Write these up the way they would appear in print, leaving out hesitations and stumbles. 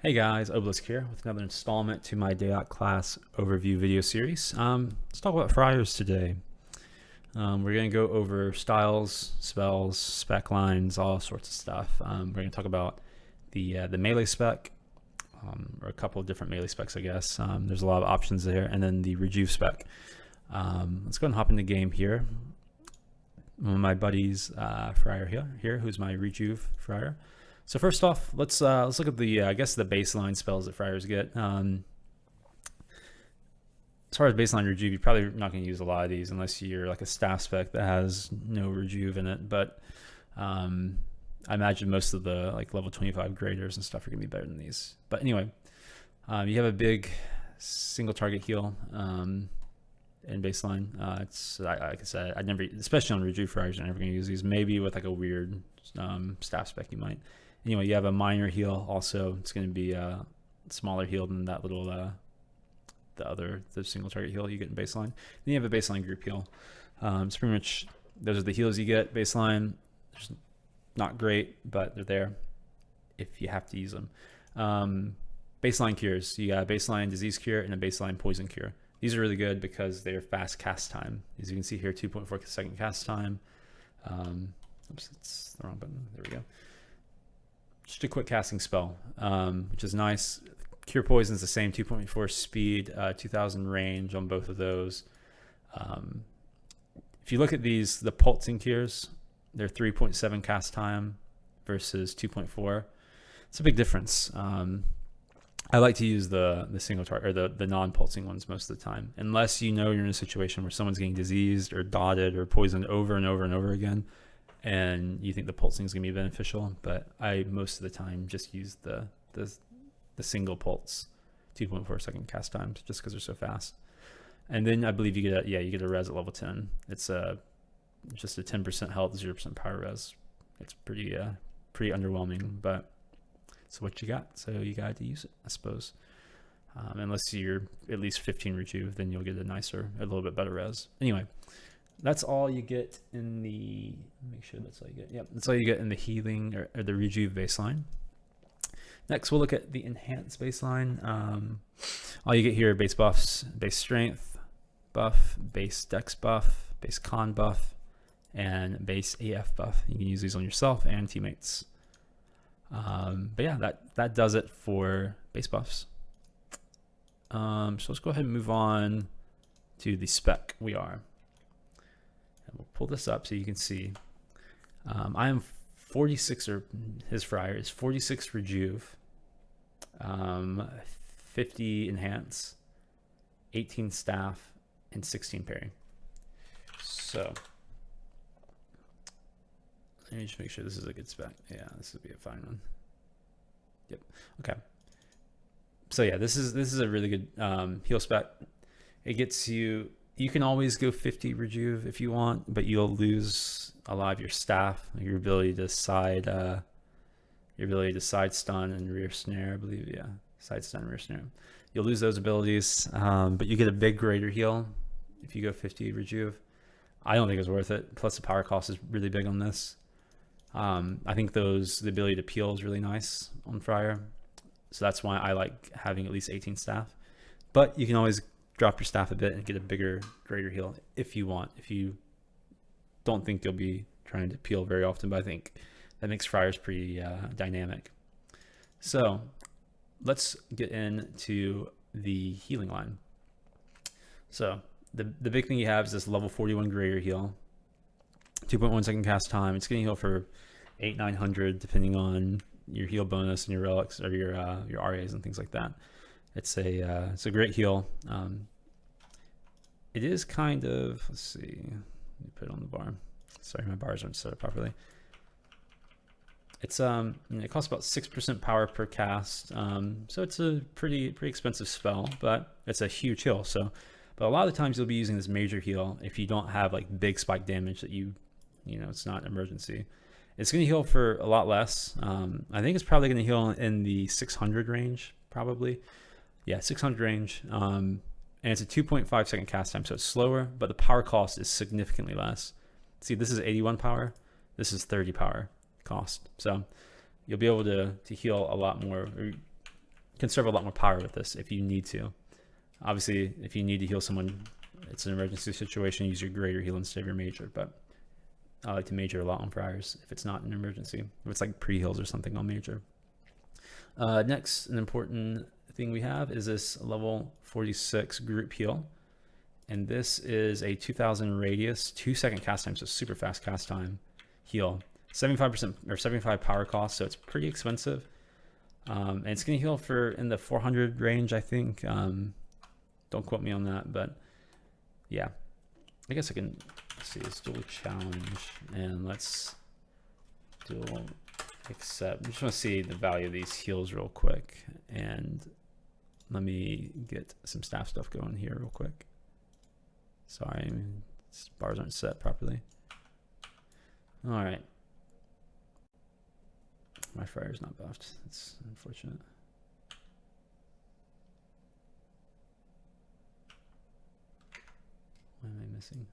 Hey guys, Obelisk here with another installment to my DAoC class overview video series. Let's talk about friars today. We're going to go over styles, spells, spec lines, all sorts of stuff. We're going to talk about the melee spec, or a couple of different melee specs, I guess. There's a lot of options there, and then the rejuve spec. Let's go and hop in the game here. One of my buddies, Friar here, who's my rejuve friar. So first off, let's look at the I guess the baseline spells that friars get. As far as baseline rejuve, you're probably not going to use a lot of these unless you're like a staff spec that has no rejuve in it. But I imagine most of the like level 25 graders and stuff are going to be better than these. But anyway, you have a big single target heal in baseline. It's like I said, I never, especially on rejuve friars, you're never going to use these. Maybe with like a weird staff spec, you might. Anyway, you have a minor heal also. It's going to be a smaller heal than that little the single target heal you get in baseline. Then you have a baseline group heal. It's pretty much, those are the heals you get baseline. They're not great, but they're there if you have to use them. Baseline cures. You got a baseline disease cure and a baseline poison cure. These are really good because they're fast cast time. As you can see here, 2.4 second cast time. Oops, that's the wrong button. There we go. Just a quick casting spell, which is nice. Cure Poison is the same, 2.4 speed, 2000 range on both of those. If you look at these, the pulsing cures, they're 3.7 cast time versus 2.4. It's a big difference. I like to use the single target or the non-pulsing ones most of the time, unless you know you're in a situation where someone's getting diseased or dotted or poisoned over and over and over again, and you think the pulsing is going to be beneficial. But I most of the time just use the single pulse 2.4 second cast times just because they're so fast. And then I believe you get a res at level 10. It's just a 10% health, 0% power res. It's pretty underwhelming, but it's what you got, so you got to use it, I suppose. Unless you're at least 15 rejuve, then you'll get a little bit better res. Anyway, that's all you get in the, make sure that's all you get. Yep, that's all you get in the healing or the rejuve baseline. Next, we'll look at the enhanced baseline. All you get here are base buffs, base strength buff, base dex buff, base con buff, and base AF buff. You can use these on yourself and teammates. But yeah, that does it for base buffs. So let's go ahead and move on to the spec we are. And we'll pull this up so you can see. I am 46, or his friar is 46 rejuve, 50 enhance, 18 staff, and 16 parry. So let me just make sure this is a good spec. Yeah, this would be a fine one. Yep. Okay. So yeah, this is a really good heal spec. It gets you. You can always go 50 rejuve if you want, but you'll lose a lot of your staff, like your ability to side stun and rear snare, I believe. Yeah, side stun and rear snare. You'll lose those abilities, but you get a big greater heal if you go 50 rejuve. I don't think it's worth it. Plus the power cost is really big on this. I think the ability to peel is really nice on Friar, so that's why I like having at least 18 staff. But you can always drop your staff a bit and get a bigger, greater heal if you want. If you don't think you'll be trying to peel very often, but I think that makes Friars pretty dynamic. So let's get into the healing line. So the big thing you have is this level 41 greater heal, 2.1 second cast time. It's going to heal for 800-900 depending on your heal bonus and your relics or your RAs and things like that. It's a great heal. It is kind of, let's see, let me put it on the bar. Sorry, my bars aren't set up properly. It's it costs about 6% power per cast, so it's a pretty expensive spell, but it's a huge heal. So, but a lot of the times you'll be using this major heal if you don't have like big spike damage that it's not an emergency. It's going to heal for a lot less. I think it's probably going to heal in the 600 range, probably. Yeah, 600 range. And it's a 2.5 second cast time, so it's slower, but the power cost is significantly less. See, this is 81 power. This is 30 power cost. So you'll be able to heal a lot more, conserve a lot more power with this if you need to. Obviously, if you need to heal someone, it's an emergency situation, use your greater heal instead of your major, but I like to major a lot on Friars if it's not an emergency. If it's like pre-heals or something, I'll major. Next, an important thing we have is this level 46 group heal. And this is a 2000 radius, 2-second cast time, so super fast cast time heal. 75% or 75 power cost, so it's pretty expensive. And it's going to heal for in the 400 range, I think. Don't quote me on that, but yeah. I guess I can see this dual challenge, and let's dual accept. I just want to see the value of these heals real quick, and let me get some staff stuff going here real quick. Sorry, bars aren't set properly. All right. My Friar's not buffed. It's unfortunate. What am I missing?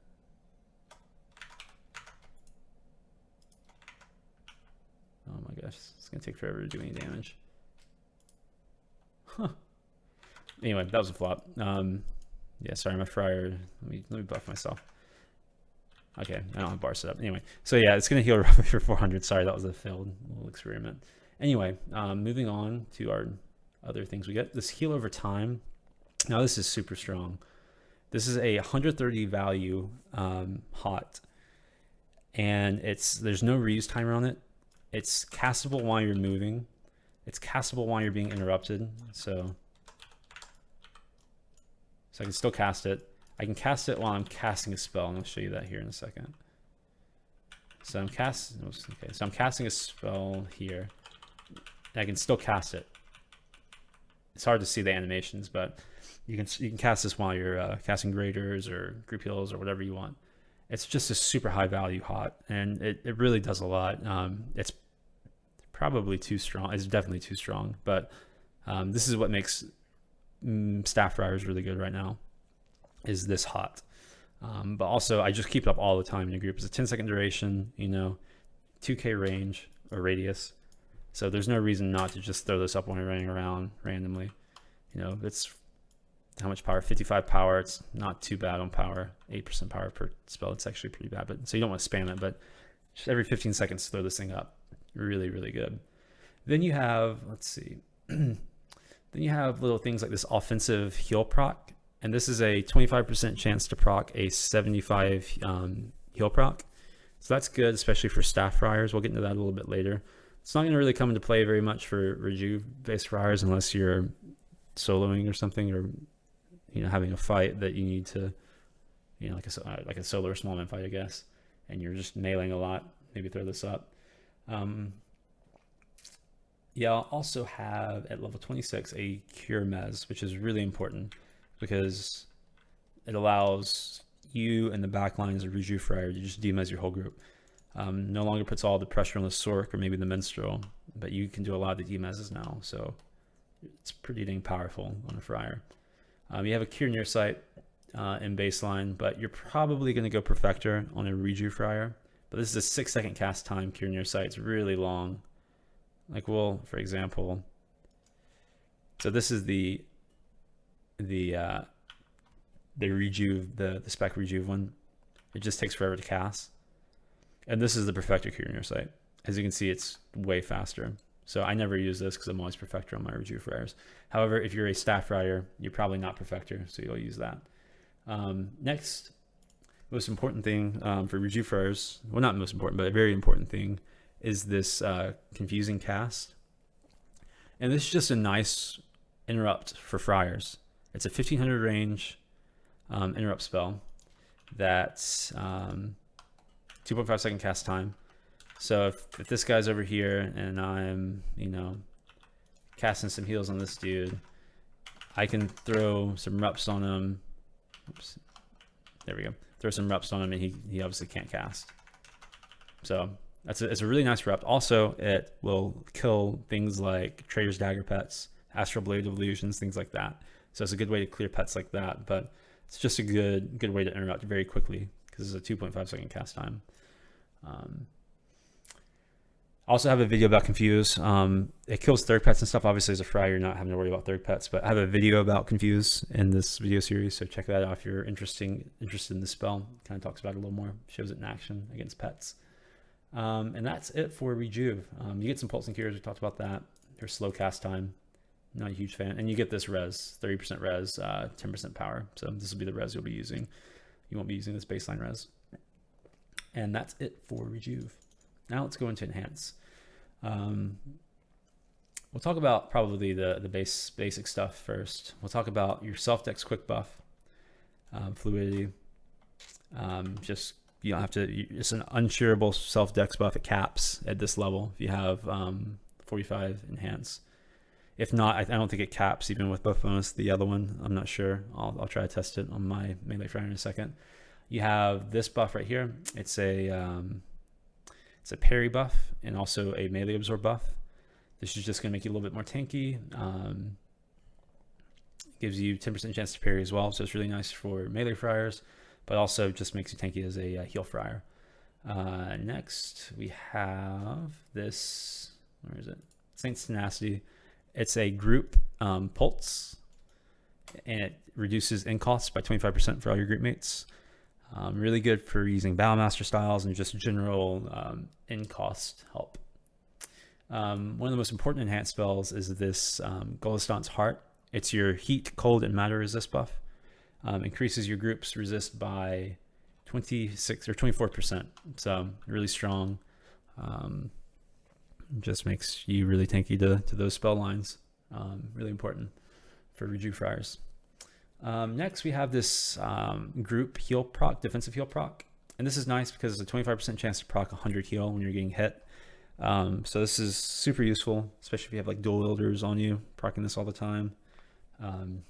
Oh my gosh, it's gonna take forever to do any damage. Huh. Anyway, that was a flop. Yeah, sorry, my Friar. Let me buff myself. Okay, I don't have bar set up. Anyway, so yeah, it's gonna heal roughly for 400. Sorry, that was a failed little experiment. Anyway, moving on to our other things we get. This heal over time. Now this is super strong. This is a 130 value hot, and there's no reuse timer on it. It's castable while you're moving. It's castable while you're being interrupted. So I can still cast it. I can cast it while I'm casting a spell, and I'll show you that here in a second. So I'm casting a spell here, and I can still cast it. It's hard to see the animations, but you can cast this while you're casting graders or group heals or whatever you want. It's just a super high value hot, and it really does a lot. It's probably too strong. It's definitely too strong, but this is what makes staff friars really good right now, is this hot. But also I just keep it up all the time in a group. It's a 10-second duration, 2k range or radius, so there's no reason not to just throw this up when you're running around randomly. It's how much power? 55 power. It's not too bad on power. 8% power per spell. It's actually pretty bad, but so you don't want to spam it, but just every 15 seconds throw this thing up. Really, really good. Then you have, let's see, then you have little things like this offensive heal proc, and this is a 25% chance to proc a 75 heal proc. So that's good, especially for staff friars. We'll get into that a little bit later. It's not going to really come into play very much for rejuve-based friars unless you're soloing or something, or having a fight that you need to, like a solo or small man fight, I guess, and you're just meleeing a lot. Maybe throw this up. Yeah, I'll also have at level 26 a cure mez, which is really important because it allows you and the back lines of rejuve friar to just demez your whole group. No longer puts all the pressure on the sork or maybe the minstrel, but you can do a lot of the demezes now, so it's pretty dang powerful on a friar. You have a cure near sight in baseline, but you're probably going to go perfector on a rejuve friar. But this is a 6-second cast time cure near sight. It's really long. Like, well, for example, so this is the rejuve, the spec rejuve one. It just takes forever to cast. And this is the perfector cure near sight. As you can see, it's way faster. So I never use this because I'm always perfector on my rejuve friars. However, if you're a staff friar, you're probably not perfector, so you'll use that. Next, most important thing for rejuve friars, well, not most important, but a very important thing, is this confusing cast. And this is just a nice interrupt for friars. It's a 1500 range interrupt spell that's 2.5 second cast time. So if this guy's over here and I'm, casting some heals on this dude, I can throw some reps on him. Oops. There we go. Throw some reps on him and he obviously can't cast. So it's a really nice rep. Also, it will kill things like Trader's Dagger pets, Astral Blade of Illusions, things like that. So it's a good way to clear pets like that, but it's just a good way to interrupt very quickly because it's a 2.5 second cast time. I also have a video about Confuse. It kills third pets and stuff. Obviously, as a Friar, you're not having to worry about third pets, but I have a video about Confuse in this video series, so check that out if you're interested in this spell. Kind of talks about it a little more, shows it in action against pets. And that's it for Rejuve. You get some Pulsing Cures, we talked about that. There's slow cast time, not a huge fan. And you get this res, 30% res, 10% power. So this will be the res you'll be using. You won't be using this baseline res. And that's it for Rejuve. Now let's go into Enhance. We'll talk about probably the basic stuff first. We'll talk about your self-dex quick buff, fluidity. Just you don't have to. It's an unshareable self-dex buff. It caps at this level if you have 45 Enhance. If not, I don't think it caps even with buff bonus. The other one, I'm not sure. I'll try to test it on my melee Friar in a second. You have this buff right here. It's a parry buff and also a melee absorb buff. This is just going to make you a little bit more tanky. Gives you 10% chance to parry as well, so it's really nice for melee Friars, but also just makes you tanky as a heal Friar. Next, we have this. Where is it? Saint's Tenacity. It's a group pulse, and it reduces in costs by 25% for all your group mates. Really good for using Battlemaster styles and just general in cost help. One of the most important enhanced spells is this Golestant's Heart. It's your heat, cold, and matter resist buff. Increases your group's resist by 26 or 24%. So really strong. Just makes you really tanky to those spell lines. Really important for Rejuve Friars. Next, we have this group heal proc, defensive heal proc. And this is nice because it's a 25% chance to proc 100 heal when you're getting hit. So this is super useful, especially if you have like dual wielders on you, proccing this all the time.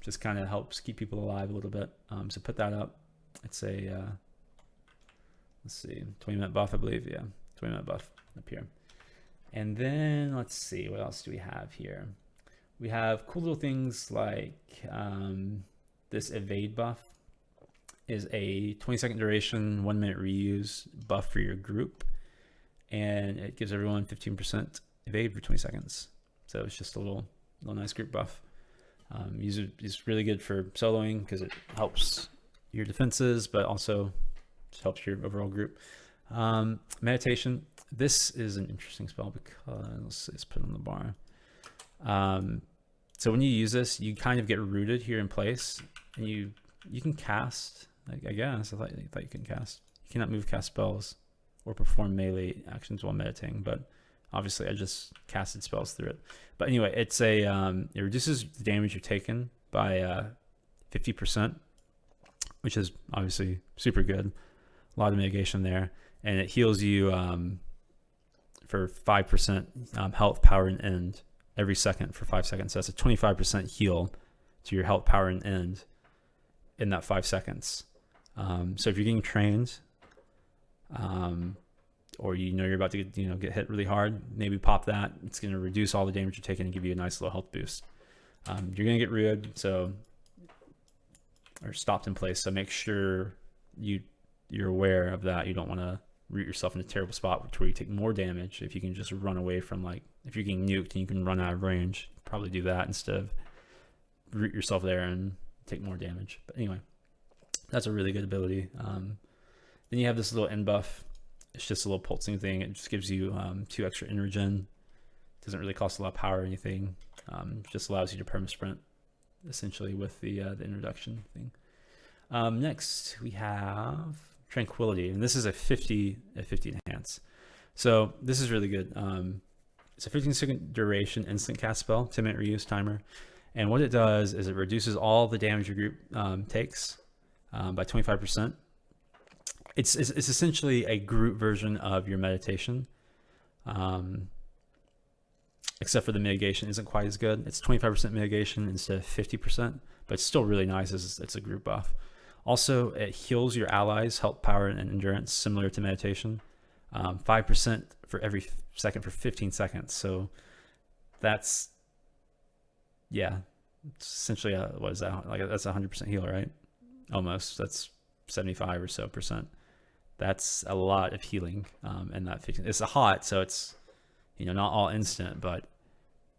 Just kind of helps keep people alive a little bit. So put that up. It's a, let's see, 20-minute buff, I believe. Yeah, 20-minute buff up here. And then let's see, what else do we have here? We have cool little things like this evade buff is a 20-second duration, 1-minute reuse buff for your group. And it gives everyone 15% evade for 20 seconds. So it's just a little nice group buff. It's really good for soloing because it helps your defenses, but also just helps your overall group. Meditation. This is an interesting spell because let's put it on the bar. So when you use this, you kind of get rooted here in place, and you can cast. I guess I thought you can cast. You cannot move, cast spells, or perform melee actions while meditating. But obviously, I just casted spells through it. But anyway, it's a it reduces the damage you're taken by 50%, which is obviously super good. A lot of mitigation there, and it heals you for 5% health, power, and end every second for 5 seconds. So that's a 25% heal to your health, power, and end in that 5 seconds. So if you're getting trained, or you're about to get hit really hard, maybe pop that. It's going to reduce all the damage you're taking and give you a nice little health boost. You're going to get rooted, or stopped in place. So make sure you're aware of that. You don't want to root yourself in a terrible spot where you take more damage. If you can just run away from, like, if you're getting nuked and you can run out of range, probably do that instead of root yourself there and take more damage. But anyway, that's a really good ability. Then you have this little end buff. It's just a little pulsing thing. It just gives you 2 extra energen. Doesn't really cost a lot of power or anything. Just allows you to perma sprint essentially with the introduction thing. Next we have Tranquility, and this is a 50 enhance. So this is really good. It's a 15-second duration instant cast spell, 10-minute reuse timer, and what it does is it reduces all the damage your group takes by 25%. It's essentially a group version of your meditation, except for the mitigation isn't quite as good. It's 25% mitigation instead of 50%, but it's still really nice as it's a group buff. Also, it heals your allies' health, power, and endurance, similar to meditation. 5% for every second for 15 seconds. So that's, yeah, it's essentially what is that? Like, that's 100% heal, right? Almost. That's 75 or so%. That's a lot of healing. And that 15. It's a hot, so it's You know, not all instant, but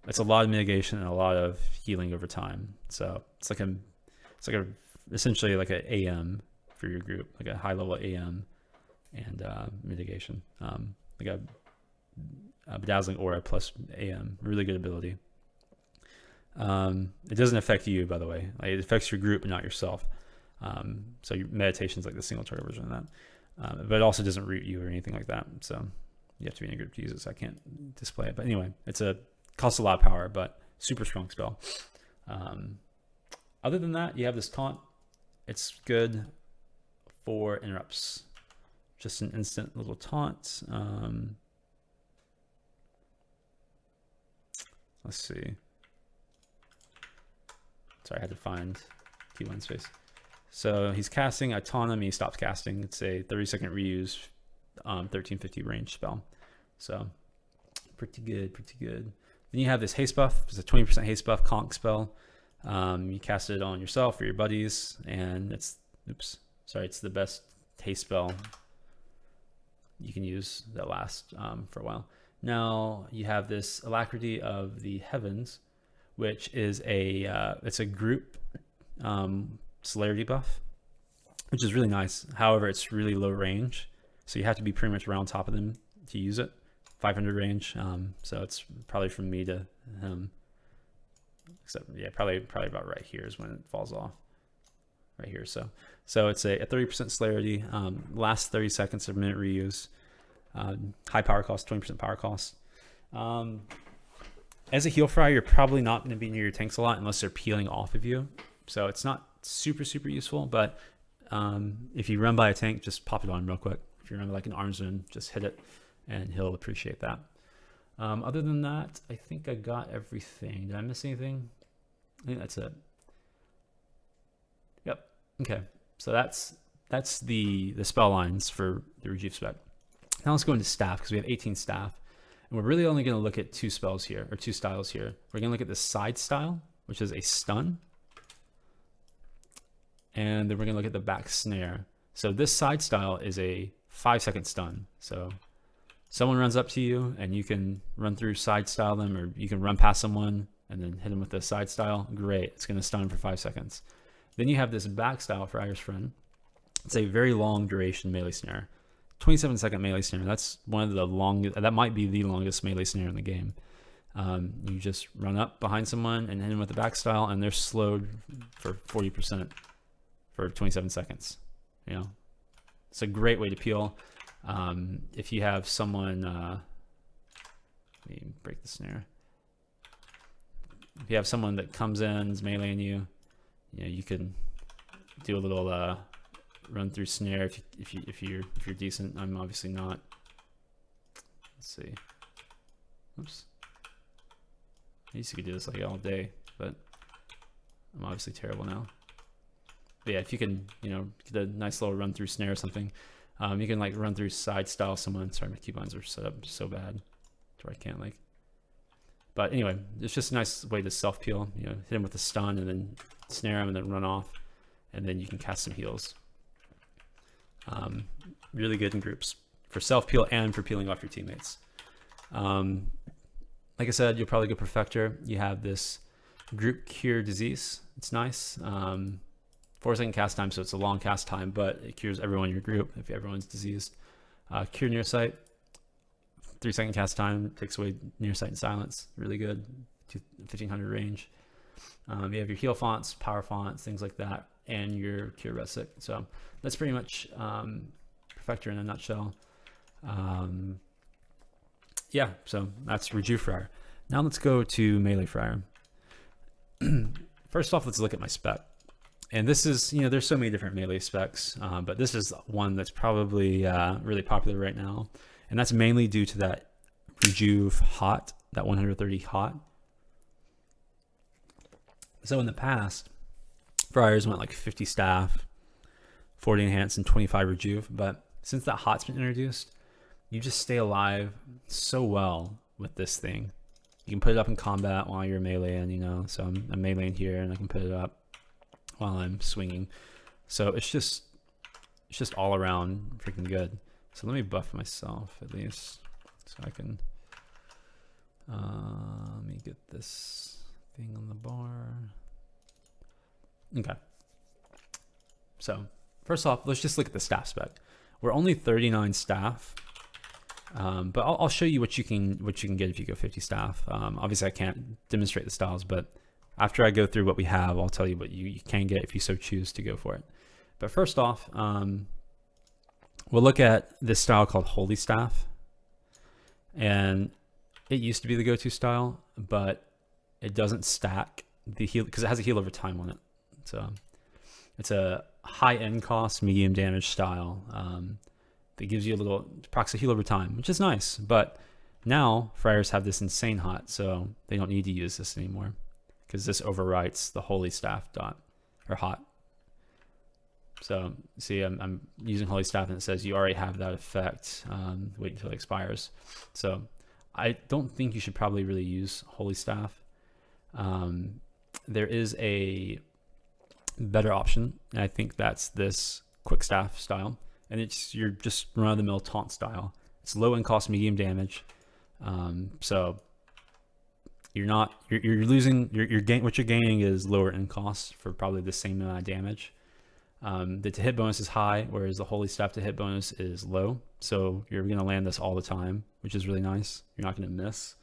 it's a lot of mitigation and a lot of healing over time. So it's like essentially like a AM for your group, like a high level AM and mitigation, like a bedazzling aura plus AM, really good ability. It doesn't affect you, by the way. Like, it affects your group, but not yourself. So your meditation is like the single target version of that, but it also doesn't root you or anything like that. So you have to be in a group to use it. So I can't display it, but anyway, costs a lot of power, but super strong spell. Other than that, you have this taunt. It's good for interrupts. Just an instant little taunt. Let's see. Sorry, I had to find keyline space. So he's casting. I taunt him. He stops casting. It's a 30-second reuse, 1350 range spell. So pretty good, pretty good. Then you have this haste buff. It's a 20% haste buff conk spell. You cast it on yourself or your buddies, and it's the best haste spell you can use that lasts for a while. Now you have this Alacrity of the Heavens, which is it's a group celerity buff, which is really nice. However, it's really low range, so you have to be pretty much around top of them to use it. 500 range, so it's probably from me to him. Except, yeah, probably about right here is when it falls off. Right here, so it's a 30% celerity, lasts 30 seconds of minute reuse, high power cost, 20% power cost. As a heal Friar, you're probably not going to be near your tanks a lot unless they're peeling off of you. So it's not super useful, but if you run by a tank, just pop it on real quick. If you run like an armsman, just hit it, and he'll appreciate that. Other than that, I think I got everything. Did I miss anything? I think that's it. Yep. Okay. So that's the spell lines for the Rejuve spec. Now let's go into staff, because we have 18 staff. And we're really only going to look at two spells here, or two styles here. We're going to look at the side style, which is a stun. And then we're going to look at the back snare. So this side style is a 5-second stun. So someone runs up to you and you can run through side style them, or you can run past someone and then hit them with the side style. Great. It's going to stun for 5 seconds. Then you have this back style for Friar's Friend. It's a very long duration melee snare. 27-second melee snare. That's one of the longest, that might be the longest melee snare in the game. You just run up behind someone and hit them with the back style, and they're slowed for 40% for 27 seconds. You know, it's a great way to peel. If you have someone, let me break the snare. If you have someone that comes in, is meleeing you, you know, you can do a little run through snare if you're decent. I'm obviously not. Let's see. Oops. I used to do this like all day, but I'm obviously terrible now. But yeah, if you can, you know, get a nice little run through snare or something, you can like run through side style someone. Sorry, my keybinds are set up so bad to where I can't like. But anyway, it's just a nice way to self peel. You know, hit him with a stun and then snare him and then run off, and then you can cast some heals. Really good in groups for self peel and for peeling off your teammates. Like I said, you'll probably go Perfector. You have this group cure disease. It's nice. 4-second cast time, so it's a long cast time, but it cures everyone in your group if everyone's diseased. Cure Nearsight. 3-second cast time, takes away Nearsight and Silence. Really good. 1500 range. You have your heal fonts, power fonts, things like that, and your cure Resic. So that's pretty much Perfector in a nutshell. Yeah, so that's Rejuve Friar. Now let's go to Melee Friar. First off, let's look at my spec. And this is, you know, there's so many different melee specs, but this is one that's probably really popular right now. And that's mainly due to that Rejuve hot, that 130 hot. So in the past, Friars went like 50 staff, 40 enhance, and 25 Rejuve. But since that hot's been introduced, you just stay alive so well with this thing. You can put it up in combat while you're meleeing, you know. So I'm meleeing here, and I can put it up while I'm swinging. So it's just all around freaking good. So let me buff myself at least, so I can Let me get this thing on the bar. Okay. So first off, let's just look at the staff spec. We're only 39 staff, but I'll show you what you can get if you go 50 staff. Obviously, I can't demonstrate the styles, but after I go through what we have, I'll tell you what you can get if you so choose to go for it. But first off, we'll look at this style called Holy Staff, and it used to be the go-to style, but it doesn't stack the heal because it has a heal over time on it. So it's a high end cost, medium damage style that gives you a little proxy heal over time, which is nice. But now Friars have this insane hot, so they don't need to use this anymore because this overwrites the Holy Staff dot or hot. So see, I'm using Holy Staff and it says you already have that effect. Wait until it expires. So I don't think you should probably really use Holy Staff. There is a better option, and I think that's this Quick Staff style, and it's your just run-of-the-mill taunt style. It's low end cost, medium damage. So you're losing what you're gaining is lower end cost for probably the same amount of damage. The to hit bonus is high, whereas the Holy Staff to hit bonus is low. So you're going to land this all the time, which is really nice. You're not going to miss,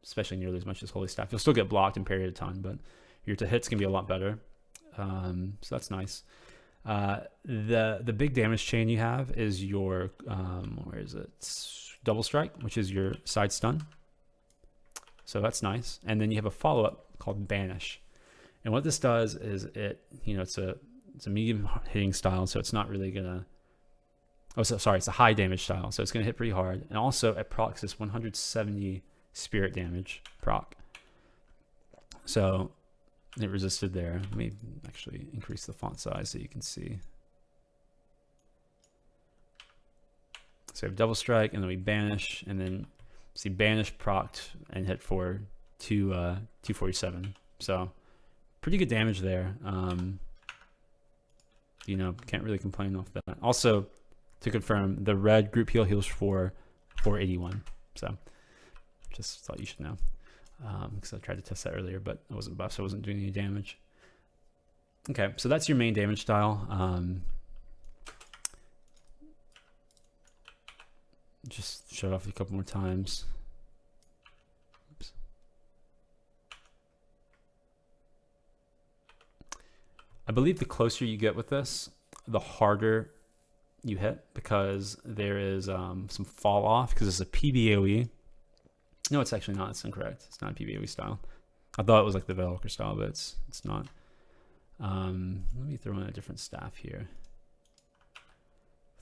especially nearly as much as Holy Staff. You'll still get blocked in period of time, but your to hit's going to be a lot better. So that's nice. The big damage chain you have is your, where is it? It's Double Strike, which is your side stun. So that's nice. And then you have a follow-up called Banish. And what this does is it's a medium hitting style, so it's not really gonna. Oh, sorry, it's a high damage style, so it's gonna hit pretty hard. And also it procs this 170 spirit damage proc. So it resisted there. Let me actually increase the font size so you can see. So we have Double Strike, and then we Banish, and then see Banish procced and hit for 247. So pretty good damage there. Can't really complain off that. Also, to confirm, the red group heal heals for 481. So just thought you should know. Because I tried to test that earlier, but I wasn't buff, so I wasn't doing any damage. Okay, so that's your main damage style. Just shut off a couple more times. Oops. I believe the closer you get with this, the harder you hit, because there is some fall off, because it's a PBAOE. No, it's actually not. It's incorrect. It's not a PBAOE style. I thought it was like the Valkyr style, but it's not. Let me throw in a different staff here.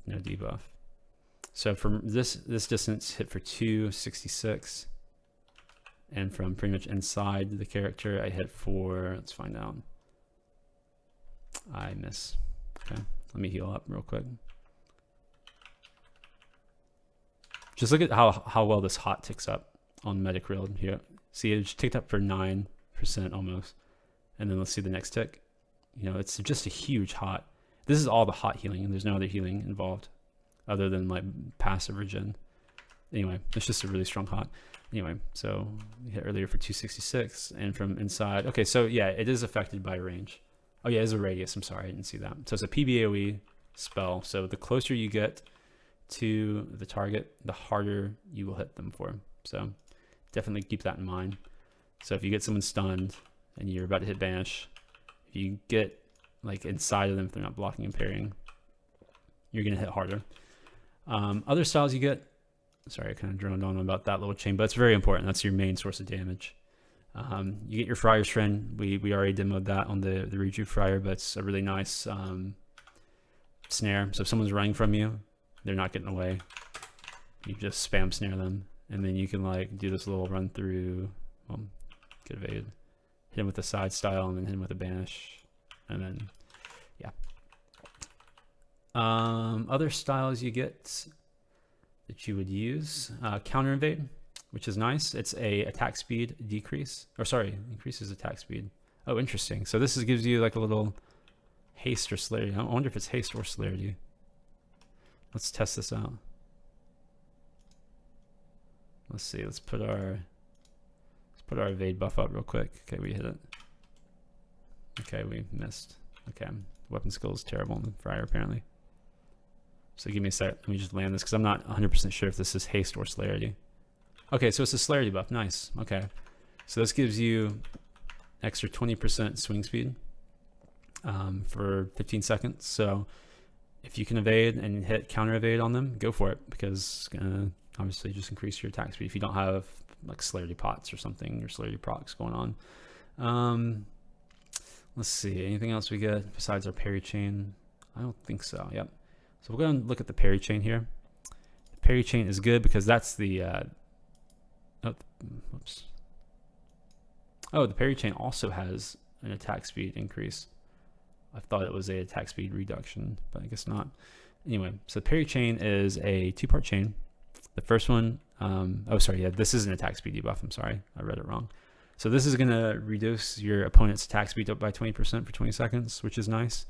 No debuff. So from this distance, hit for 266. And from pretty much inside the character, I hit for, let's find out. I miss. Okay, let me heal up real quick. Just look at how well this hot ticks up on medic real here. See, it ticked up for 9% almost. And then let's see the next tick. It's just a huge hot. This is all the hot healing, and there's no other healing involved other than like passive regen. Anyway, it's just a really strong hot. Anyway, so we hit earlier for 266, and from inside. Okay, so yeah, it is affected by range. Oh yeah, it's a radius. I'm sorry, I didn't see that. So it's a PBAOE spell. So the closer you get to the target, the harder you will hit them for. So definitely keep that in mind. So if you get someone stunned and you're about to hit Banish, if you get like inside of them, if they're not blocking and parrying, you're gonna hit harder. Other styles you get, sorry, I kind of droned on about that little chain, but it's very important. That's your main source of damage. You get your Friar's Trend. We already demoed that on the Reju Friar, but it's a really nice snare. So if someone's running from you, they're not getting away. You just spam snare them, and then you can like do this little run through. Well, get evaded. Hit him with a side style, and then hit him with a Banish, and then yeah. Other styles you get that you would use, counter invade, which is nice. It's a attack speed decrease, or sorry, increases attack speed. Oh, interesting. So this gives you like a little haste or celerity. I wonder if it's haste or celerity. Let's test this out. Let's see. Let's put our evade buff up real quick. Okay, we hit it. Okay, we missed. Okay, weapon skill is terrible in the Friar apparently. So give me a sec. Let me just land this because I'm not 100% sure if this is haste or celerity. Okay, so it's a celerity buff. Nice. Okay, so this gives you extra 20% swing speed for 15 seconds. So if you can evade and hit counter evade on them, go for it, because it's gonna obviously just increase your attack speed if you don't have like celerity pots or something, or celerity procs going on. Let's see, anything else we get besides our parry chain? I don't think so. Yep. So we're going to look at the parry chain here. The parry chain is good because that's the the parry chain also has an attack speed increase. I thought it was a attack speed reduction, but I guess not. Anyway, so the parry chain is a 2-part chain. The first one, this is an attack speed debuff. I'm sorry, I read it wrong. So this is going to reduce your opponent's attack speed up by 20% for 20 seconds, which is nice.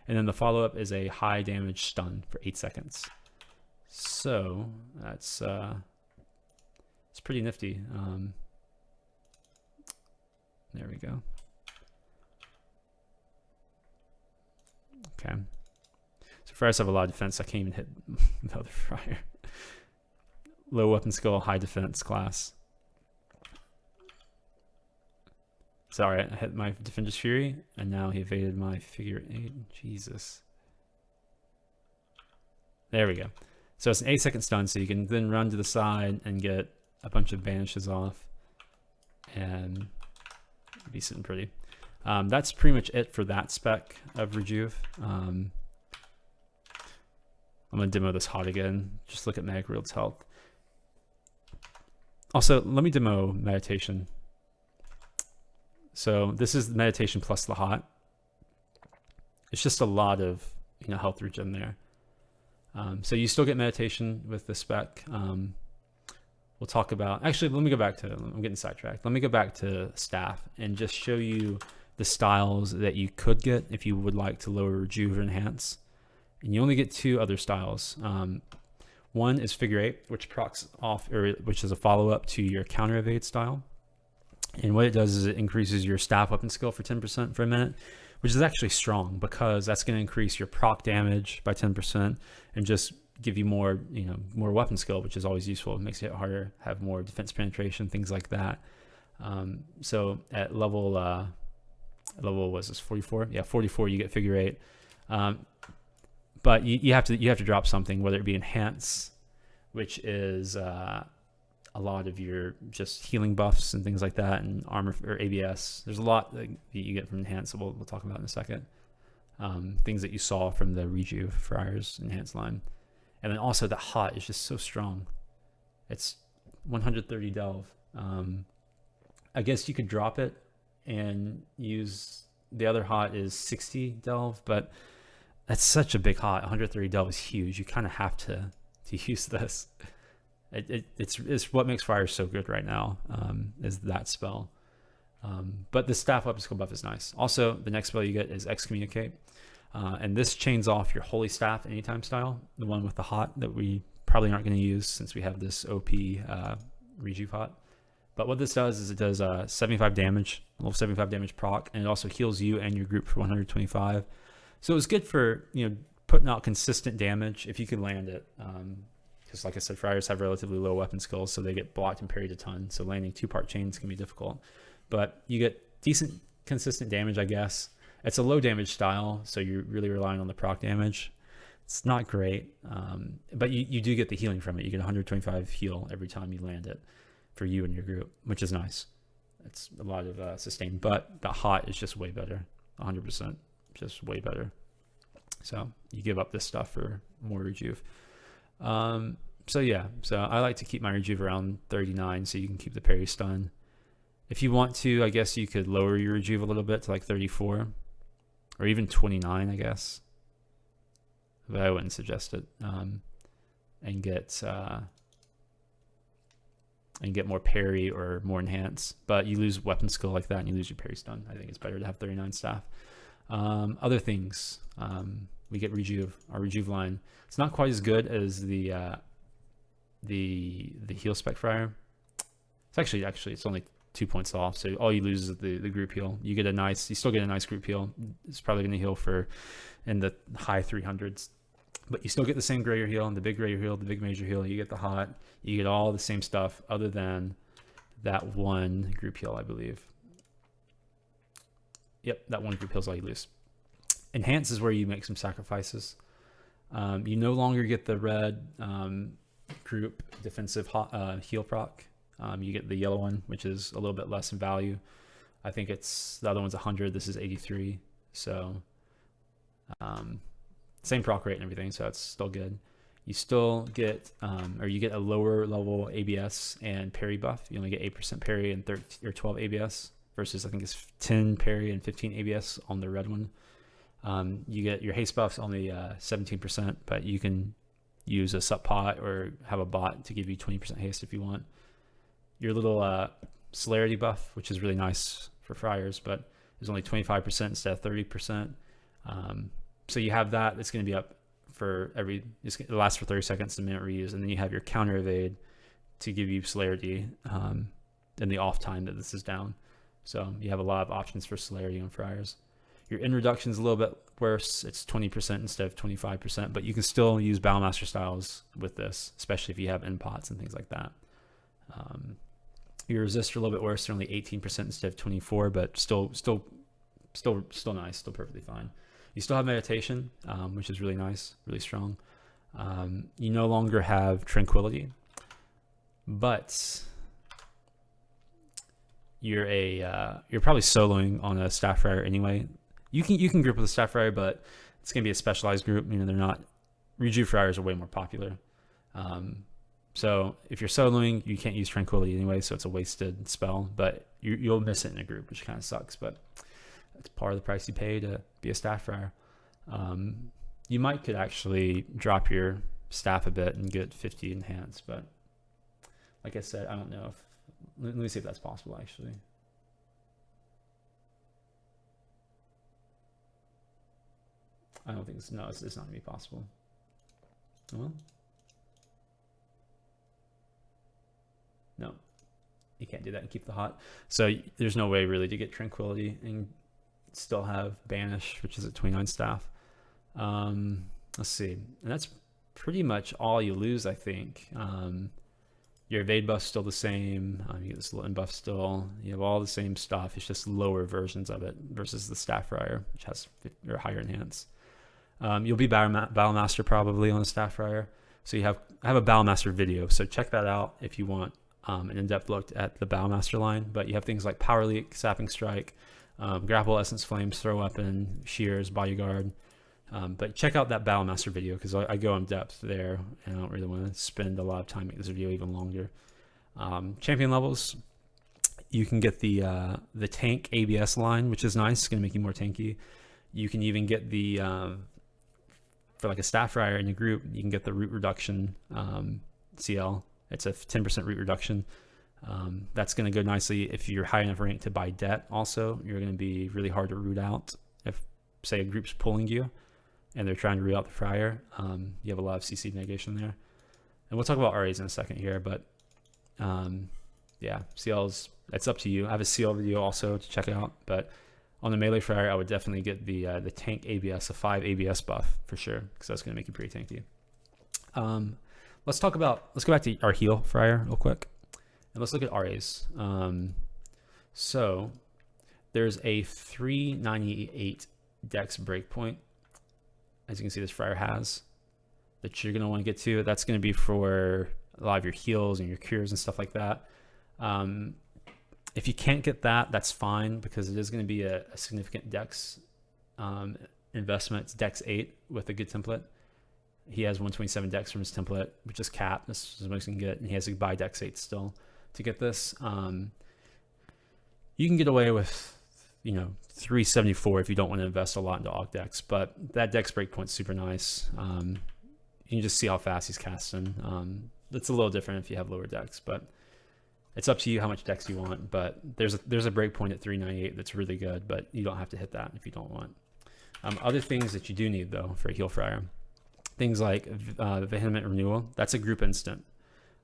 And then the follow-up is a high damage stun for 8 seconds. So that's it's pretty nifty. There we go. Okay. So Friars have a lot of defense. I can't even hit the other Friar. Low weapon skill, high defense class. Sorry, I hit my Defender's Fury, and now he evaded my figure 8. Jesus. There we go. So it's an 8-second stun, so you can then run to the side and get a bunch of banishes off, and be sitting pretty. That's pretty much it for that spec of Rejuve. I'm going to demo this hot again. Just look at Mag Wield's health. Also, let me demo meditation. So this is meditation plus the hot. It's just a lot of health regen there. So you still get meditation with the spec. We'll talk about, actually, let me go back to, I'm getting sidetracked. Let me go back to staff and just show you the styles that you could get if you would like to lower Rejuve or enhance. And you only get 2 other styles. One is figure 8, which procs off, or which is a follow-up to your counter evade style. And what it does is it increases your staff weapon skill for 10% for a minute, which is actually strong because that's going to increase your proc damage by 10% and just give you more, more weapon skill, which is always useful. It makes it harder, have more defense penetration, things like that. So at level was this 44? Yeah, 44 you get figure 8. But you have to drop something, whether it be enhance, which is a lot of your just healing buffs and things like that, and armor or ABS. There's a lot that you get from enhance that we'll talk about in a second. Things that you saw from the Rejuve Friars enhanced line. And then also the hot is just so strong. It's 130 delve. I guess you could drop it and use the other hot is 60 delve, but that's such a big hot. 130 delve is huge. You kind of have to use this. It's what makes Friar so good right now, is that spell. But the staff weapon skill buff is nice. Also, the next spell you get is Excommunicate. And this chains off your Holy Staff anytime style, the one with the hot that we probably aren't going to use since we have this OP Rejuve hot. But what this does is it does 75 damage, level 75 damage proc, and it also heals you and your group for 125. So it's good for putting out consistent damage if you can land it. Because like I said, Friars have relatively low weapon skills, so they get blocked and parried a ton. So landing 2-part chains can be difficult. But you get decent, consistent damage, I guess. It's a low damage style, so you're really relying on the proc damage. It's not great, but you do get the healing from it. You get 125 heal every time you land it for you and your group, which is nice. It's a lot of sustain, but the hot is just way better, 100%, just way better. So you give up this stuff for more Rejuve. So yeah, so I like to keep my Rejuve around 39 so you can keep the parry stun. If you want to, I guess you could lower your Rejuve a little bit to like 34 or even 29, I guess. But I wouldn't suggest it. And get more parry or more enhance. But you lose weapon skill like that and you lose your parry stun. I think it's better to have 39 staff. Other things, we get Rejuve, our Rejuve line. It's not quite as good as the heal spec Friar. It's it's only 2 points off. So all you lose is the group heal. You still get a nice group heal. It's probably going to heal for in the high 300s, but you still get the same greater heal and the big greater heal, the big major heal. You get the hot, you get all the same stuff other than that one group heal, I believe. Yep, that one group heal is all you lose. Enhance is where you make some sacrifices. You no longer get the red group defensive heal proc. You get the yellow one, which is a little bit less in value. I think it's the other one's 100. This is 83. So same proc rate and everything. So it's still good. You still get, or you get a lower level ABS and parry buff. You only get 8% parry and 12 ABS versus I think it's 10 parry and 15 ABS on the red one. You get your haste buff's only 17%, but you can use a sup pot or have a bot to give you 20% haste if you want. Your little celerity buff, which is really nice for Friars, but is only 25% instead of 30%. So you have that. It's going to be up for it lasts for 30 seconds, the minute reuse, and then you have your counter evade to give you celerity in the off time that this is down. So you have a lot of options for celerity on Friars. Your in reduction is a little bit worse. It's 20% instead of 25%, but you can still use Battlemaster styles with this, especially if you have in pots and things like that. Your resist are a little bit worse. They're only 18% instead of 24, but still nice, still perfectly fine. You still have meditation, which is really nice, really strong. You no longer have tranquility, but you're probably soloing on a Staff Friar anyway. You can group with a Staff Friar, but it's gonna be a specialized group. You know, they're not. Reju Friars are way more popular. So if you're soloing, you can't use tranquility anyway, so it's a wasted spell. But you'll miss it in a group, which kind of sucks. But it's part of the price you pay to be a Staff Friar. You could actually drop your staff a bit and get 50 enhanced, but like I said, I don't know if. Let me see if that's possible actually. I don't think it's not gonna be possible. Well, no, you can't do that and keep the hot. So there's no way really to get tranquility and still have banish, which is at 29 staff. Let's see, and that's pretty much all you lose, I think. Your evade buff's still the same. You get this little buff still. You have all the same stuff. It's just lower versions of it versus the Staff Friar, which has higher enhance. You'll be Battlemaster probably on a Staff Friar. So I have a Battlemaster video, so check that out if you want an in-depth look at the Battlemaster line. But you have things like Power Leak, Sapping Strike, Grapple, Essence Flames, Throw Weapon, Shears, Bodyguard. But check out that Battlemaster video because I go in depth there, and I don't really want to spend a lot of time making this video even longer. Champion levels, you can get the tank ABS line, which is nice. It's going to make you more tanky. You can even get the for like a Staff Friar in your group, you can get the root reduction CL. It's a 10% root reduction. That's going to go nicely if you're high enough rank to buy debt. Also, you're going to be really hard to root out if, say, a group's pulling you and they're trying to root out the Friar. You have a lot of CC negation there. And we'll talk about RAs in a second here, but yeah, CLs, it's up to you. I have a CL video also to check out, but on the melee Friar, I would definitely get the tank ABS, a 5 ABS buff for sure, because that's going to make you pretty tanky. Let's go back to our heal Friar real quick, and let's look at RAs. So there's a 398 dex breakpoint, as you can see this Friar has, that you're going to want to get to. That's going to be for a lot of your heals and your cures and stuff like that. If you can't get that, that's fine, because it is going to be a significant dex investment. It's dex 8 with a good template. He has 127 dex from his template, which is capped. This is the most you can get, and he has to buy dex 8 still to get this. You can get away with 374 if you don't want to invest a lot into Aug Dex, but that Dex breakpoint's super nice. You can just see how fast he's casting. It's a little different if you have lower Dex, but it's up to you how much Dex you want. But there's a breakpoint at 398 that's really good, but you don't have to hit that if you don't want. Other things that you do need though for a heal Friar, things like Vehement Renewal. That's a group instant.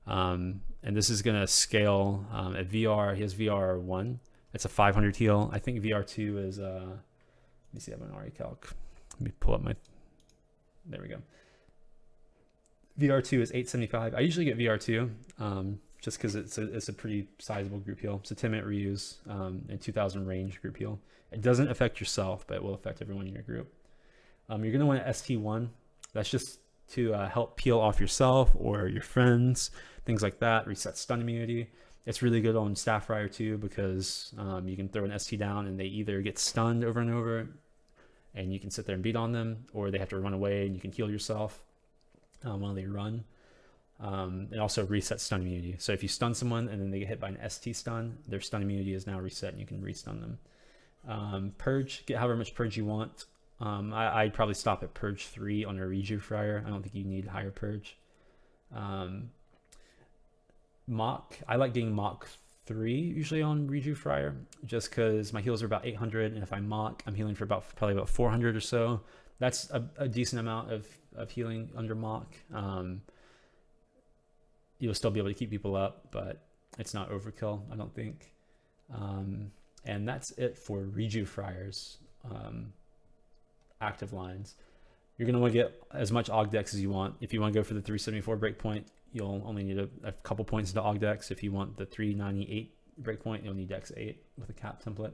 And this is going to scale at VR. He has VR 1. It's a 500 heal. I think VR 2 is, let me see, I have an RA calc. Let me pull up my, there we go. VR 2 is 875. I usually get VR 2 just because it's a pretty sizable group heal. It's a 10-minute reuse and 2,000 range group heal. It doesn't affect yourself, but it will affect everyone in your group. You're going to want an ST1. That's just to help peel off yourself or your friends, things like that. Reset stun immunity. It's really good on Staff Friar too, because you can throw an ST down and they either get stunned over and over and you can sit there and beat on them, or they have to run away and you can heal yourself while they run. It also resets stun immunity. So if you stun someone and then they get hit by an ST stun, their stun immunity is now reset and you can re-stun them. Purge, get however much purge you want. I'd probably stop at purge 3 on a Reju Friar. I don't think you need higher purge. Mock, I like getting Mock 3 usually on Reju Friar, just because my heals are about 800, and if I Mock, I'm healing for probably about 400 or so. That's a decent amount of healing under Mock. You'll still be able to keep people up, but it's not overkill, I don't think. And that's it for Reju Friars. Active lines. You're going to want to get as much Ogdex as you want. If you want to go for the 374 breakpoint, you'll only need a couple points into Ogdex. If you want the 398 breakpoint, you'll need Dex 8 with a cap template,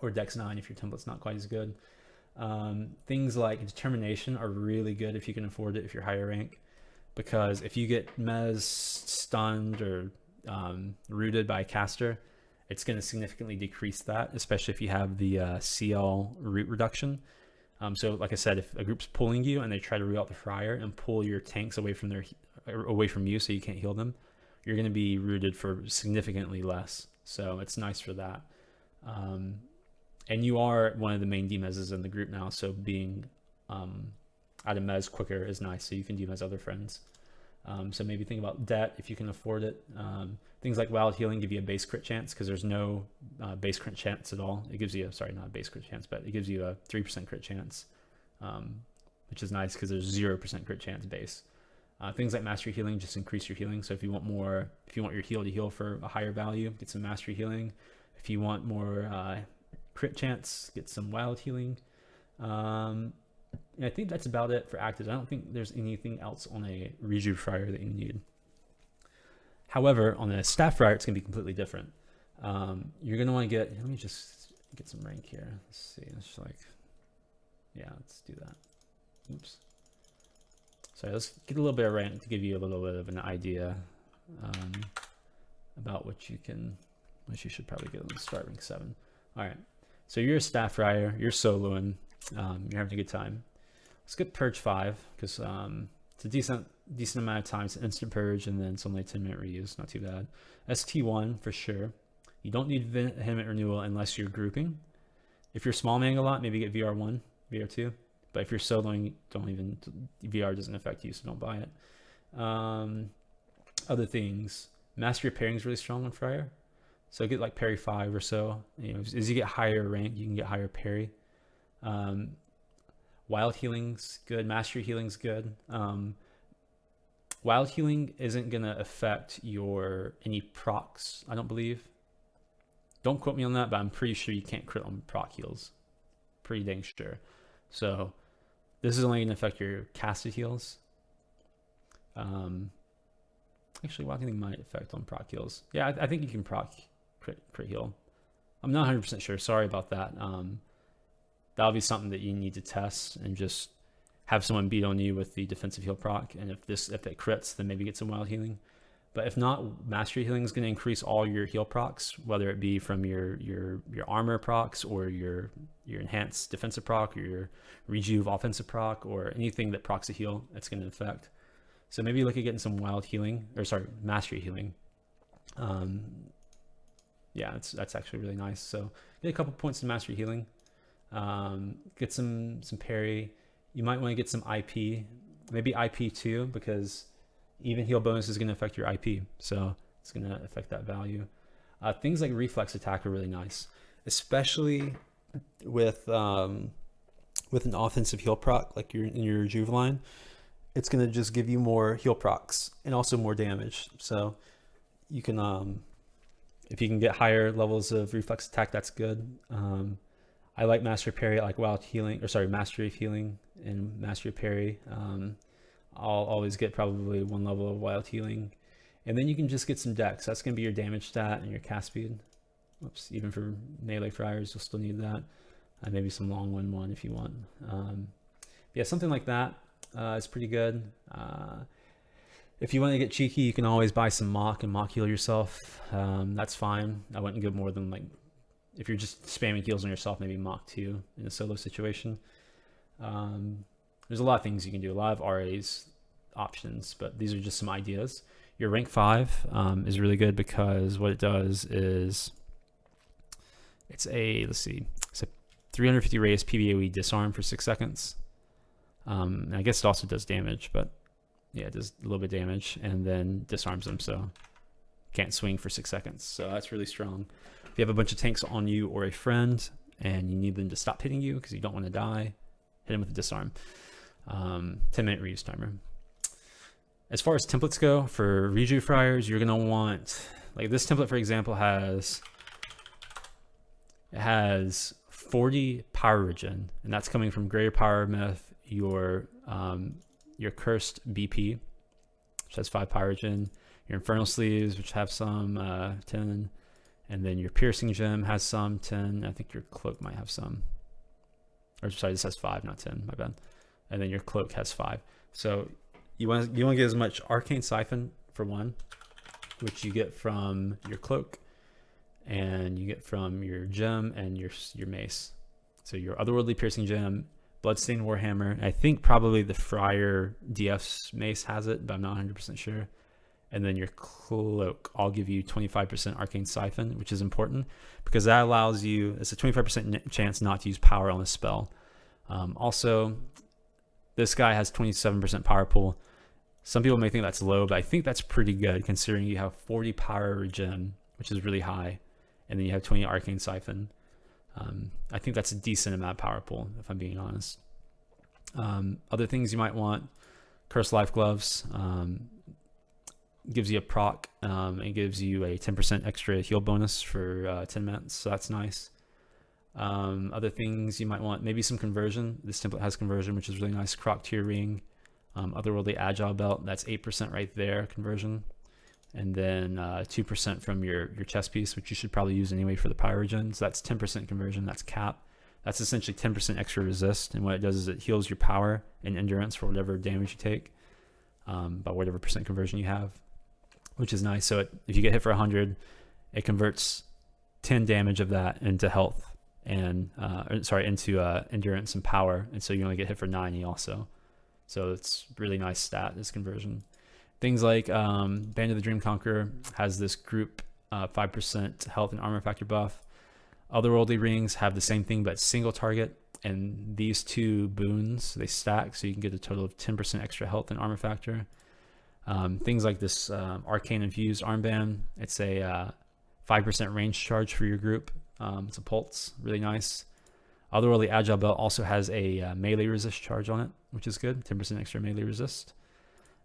or Dex 9 if your template's not quite as good. Things like Determination are really good if you can afford it, if you're higher rank, because if you get Mez, stunned, or rooted by a caster, it's going to significantly decrease that, especially if you have the CL root reduction. So like I said, if a group's pulling you and they try to root out the Friar and pull your tanks away from you so you can't heal them, you're going to be rooted for significantly less. So it's nice for that. And you are one of the main demezes in the group now, so being out of mez quicker is nice, so you can demez other friends. So maybe think about debt if you can afford it. Things like Wild Healing give you a base crit chance, because there's no base crit chance at all. It gives you, sorry, not a base crit chance, but it gives you a 3% crit chance, which is nice because there's 0% crit chance base. Things like Mastery Healing just increase your healing. So if you want your heal to heal for a higher value, get some Mastery Healing. If you want more crit chance, get some Wild Healing. And I think that's about it for actives. I don't think there's anything else on a Reju Friar that you need. However, on a Staff Friar, it's going to be completely different. You're going to want to let me just get some rank here. Let's see. It's like, yeah, let's do that. Oops. So let's get a little bit of rank to give you a little bit of an idea about what you should probably get on the start rank 7. All right. So you're a Staff Friar, you're soloing, you're having a good time. Let's get Purge 5, because it's a decent amount of time. It's an instant purge, and then it's only a 10-minute reuse, not too bad. ST1 for sure. You don't need Vehement Renewal unless you're grouping. If you're small manning a lot, maybe get VR1, VR2. But if you're soloing, VR doesn't affect you, so don't buy it. Other things, Mastery of Pairing is really strong on Friar. So get like parry 5 or so. As you get higher rank, you can get higher parry. Wild Healing's good. Mastery Healing's good. Wild Healing isn't gonna affect any procs, I don't believe. Don't quote me on that, but I'm pretty sure you can't crit on proc heals. Pretty dang sure. So this is only gonna affect your casted heals. Actually, Wild Healing might affect on proc heals. Yeah, I think you can proc crit heal. I'm not 100% sure. Sorry about that. That'll be something that you need to test and just have someone beat on you with the defensive heal proc. And if it crits, then maybe get some Wild Healing. But if not, Mastery Healing is going to increase all your heal procs, whether it be from your armor procs or your enhanced defensive proc or your rejuve offensive proc or anything that procs a heal. It's going to affect. So maybe look at getting some Mastery Healing. Yeah, that's actually really nice. So get a couple points in Mastery Healing. Get some parry. You might want to get some IP, maybe IP too, because even heal bonus is going to affect your IP, so it's going to affect that value. Things like reflex attack are really nice, especially with an offensive heal proc like in your Juve line. it's going to just give you more heal procs and also more damage. So you can, if you can get higher levels of reflex attack, that's good. I like Mastery Parry, I like Wild Healing, or sorry, Mastery of Healing and Mastery of Parry. I'll always get probably 1 level of Wild Healing. And then you can just get some dex. That's going to be your damage stat and your cast speed. Whoops, even for melee friars, you'll still need that. Maybe some long 1/1 if you want. Yeah, something like that is pretty good. If you want to get cheeky, you can always buy some mock and mock heal yourself. That's fine. I wouldn't go more than, like, if you're just spamming heals on yourself, maybe mock 2 in a solo situation. There's a lot of things you can do, a lot of RAs options, but these are just some ideas. Your rank 5 is really good because what it does is it's a, let's see, it's a 350 radius PvAOE disarm for 6 seconds. And I guess it also does damage, but yeah, it does a little bit of damage and then disarms them, so can't swing for 6 seconds. So that's really strong. If you have a bunch of tanks on you or a friend and you need them to stop hitting you because you don't want to die, hit them with a disarm. 10-minute reuse timer. As far as templates go, for Reju Friars, you're going to want, like this template, for example, has 40 power regen, and that's coming from Greater Power Myth, your Cursed BP, which has 5 power regen, your Infernal Sleeves, which have some 10, and then your Piercing Gem has some 10. I think your Cloak might have some, or sorry, this has 5, not 10, my bad. And then your Cloak has 5. So you want to get as much Arcane Siphon for 1, which you get from your Cloak, and you get from your Gem and your Mace. So your Otherworldly Piercing Gem, Bloodstained Warhammer. I think probably the Friar DF's Mace has it, but I'm not 100% sure. And then your Cloak, I'll give you 25% Arcane Siphon, which is important because that allows you, it's a 25% chance not to use power on a spell. Also, this guy has 27% power pool. Some people may think that's low, but I think that's pretty good considering you have 40 power regen, which is really high, and then you have 20 Arcane Siphon. I think that's a decent amount of power pool, if I'm being honest. Other things you might want, Cursed Life Gloves. Gives you a proc. It gives you a 10% extra heal bonus for 10 minutes, so that's nice. Other things you might want, maybe some conversion. This template has conversion, which is really nice. Croc Tier Ring, Otherworldly Agile Belt, that's 8% right there, conversion. And then 2% from your chest piece, which you should probably use anyway for the Pyrogen. So that's 10% conversion, that's cap. That's essentially 10% extra resist, and what it does is it heals your power and endurance for whatever damage you take by whatever percent conversion you have, which is nice. So if you get hit for 100, it converts 10 damage of that into health and into endurance and power, and so you only get hit for 90 also. So it's really nice stat, this conversion. Things like Band of the Dream Conqueror has this group 5% health and armor factor buff. Otherworldly Rings have the same thing but single target, and these 2 boons, they stack, so you can get a total of 10% extra health and armor factor. Things like this Arcane Infused Armband, it's a 5% range charge for your group. It's a pulse, really nice. Otherworldly Agile Belt also has a melee resist charge on it, which is good, 10% extra melee resist.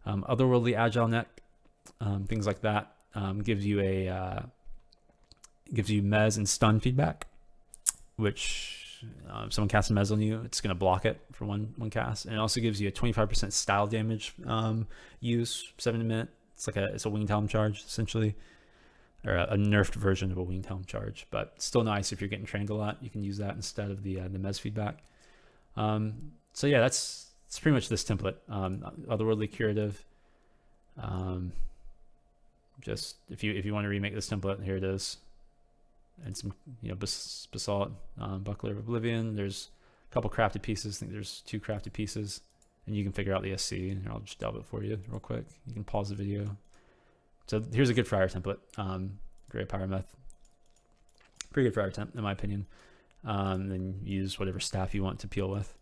Otherworldly Agile Neck, things like that, gives you mez and stun feedback, which if someone casts a mez on you, it's going to block it for one cast. And it also gives you a 25% style damage use 7 minute. It's a winged helm charge essentially, or a nerfed version of a winged helm charge, but still nice if you're getting trained a lot. You can use that instead of the mez feedback. So yeah, that's pretty much this template. Otherworldly Curative. Just if you want to remake this template, here it is. And some basalt, Buckler of Oblivion. There's a couple crafted pieces. I think there's 2 crafted pieces, and you can figure out the SC. And I'll just delve it for you real quick. You can pause the video. So here's a good Friar template. Great Power Myth. Pretty good Friar temp in my opinion. Then use whatever staff you want to peel with.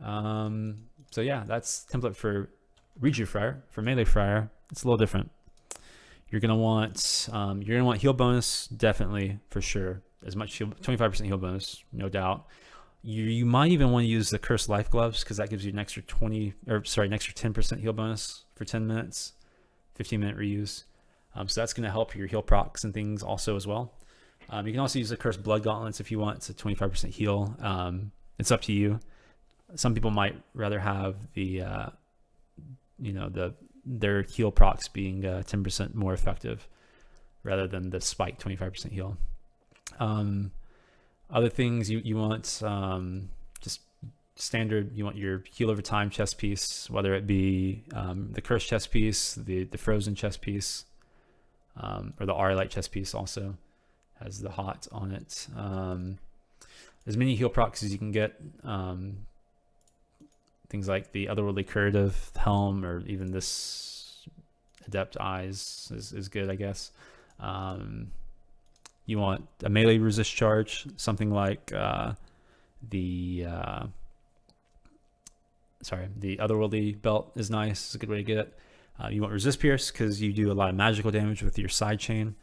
So yeah, that's template for Reju Friar. For Melee Friar, it's a little different. You're gonna want heal bonus, definitely, for sure. As much heal, 25% heal bonus, no doubt. You might even want to use the Cursed Life Gloves, because that gives you an extra 10% heal bonus for 10 minutes, 15-minute reuse. So that's going to help your heal procs and things also as well. You can also use the Cursed Blood Gauntlets if you want. It's a 25% heal. It's up to you. Some people might rather have the, their heal procs being 10% more effective rather than the spike 25% heal. Other things you want, just standard, you want your heal over time chest piece, whether it be the cursed chest piece, the frozen chest piece, or the Auralite chest piece also has the hot on it. As many heal procs as you can get. Things like the Otherworldly Curative Helm, or even this Adept Eyes is good, I guess. You want a melee resist charge, something like the Otherworldly Belt is nice. It's a good way to get it. You want Resist Pierce because you do a lot of magical damage with your side chain.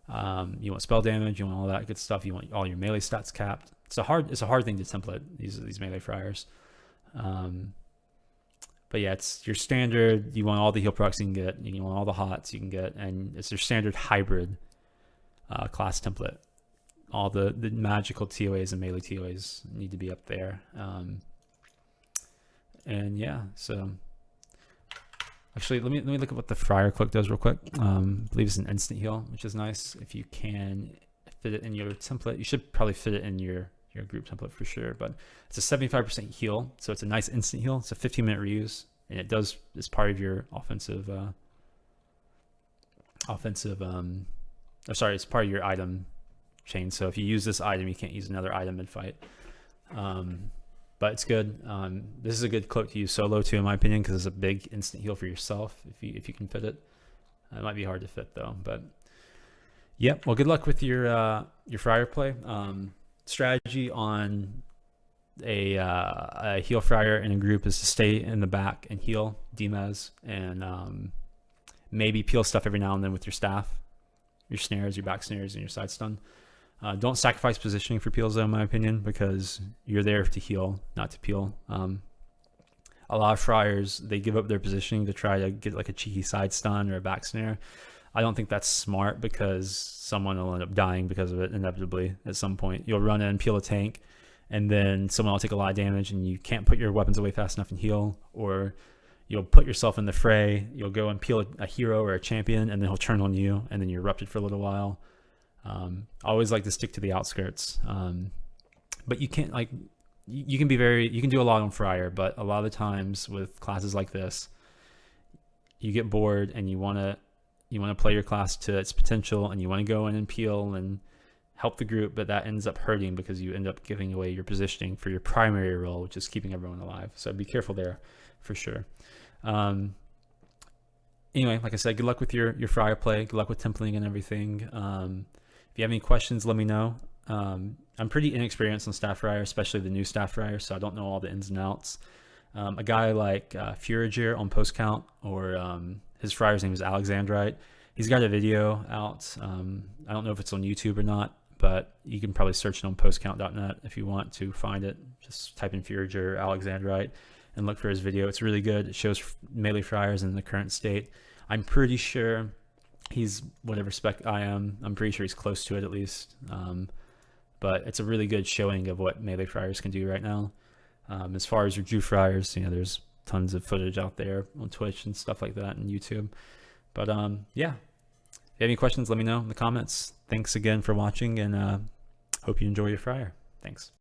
You want spell damage. You want all that good stuff. You want all your melee stats capped. It's a hard thing to template these melee friars. But yeah, it's your standard. You want all the heal procs you can get. You want all the hots you can get, and it's your standard hybrid class template. All the magical TOAs and melee TOAs need to be up there. And yeah, so actually let me look at what the Friar Cloak does real quick. I believe it's an instant heal, which is nice. If you can fit it in your template, you should probably fit it in your group template for sure. But it's a 75% heal, so it's a nice instant heal. It's a 15-minute reuse, and it's part of your offensive. It's part of your item chain. So if you use this item, you can't use another item mid fight. But it's good. This is a good cloak to use solo too, in my opinion, because it's a big instant heal for yourself if you can fit it. It might be hard to fit though, but yep. Well, good luck with your Friar play. Strategy on a heal Friar in a group is to stay in the back and heal demez, and maybe peel stuff every now and then with your staff, your snares, your back snares, and your side stun. Don't sacrifice positioning for peels though, in my opinion, because you're there to heal, not to peel. A lot of Friars, they give up their positioning to try to get like a cheeky side stun or a back snare. I don't think that's smart, because someone will end up dying because of it inevitably at some point. You'll run in, peel a tank, and then someone will take a lot of damage, and you can't put your weapons away fast enough and heal, or you'll put yourself in the fray. You'll go and peel a hero or a champion, and then he'll turn on you, and then you're erupted for a little while. I always like to stick to the outskirts. But you can't, like, you can do a lot on Friar, but a lot of the times with classes like this, you get bored and you want to play your class to its potential, and you want to go in and peel and help the group, but that ends up hurting because you end up giving away your positioning for your primary role, which is keeping everyone alive. So be careful there for sure. Anyway, like I said, good luck with your Friar play. Good luck with templating and everything. If you have any questions, let me know. I'm pretty inexperienced on Staff Friar, especially the new Staff Friar, so I don't know all the ins and outs. A guy like Friar on Post Count, or his Friar's name is Alexandrite. He's got a video out. I don't know if it's on YouTube or not, but you can probably search it on postcount.net if you want to find it. Just type in Friar Alexandrite and look for his video. It's really good. It shows melee Friars in the current state. I'm pretty sure he's whatever spec I am. I'm pretty sure he's close to it at least. But it's a really good showing of what melee Friars can do right now. As far as your Jew Friars, there's tons of footage out there on Twitch and stuff like that and YouTube. But yeah, if you have any questions, let me know in the comments. Thanks again for watching, and hope you enjoy your Friar. Thanks.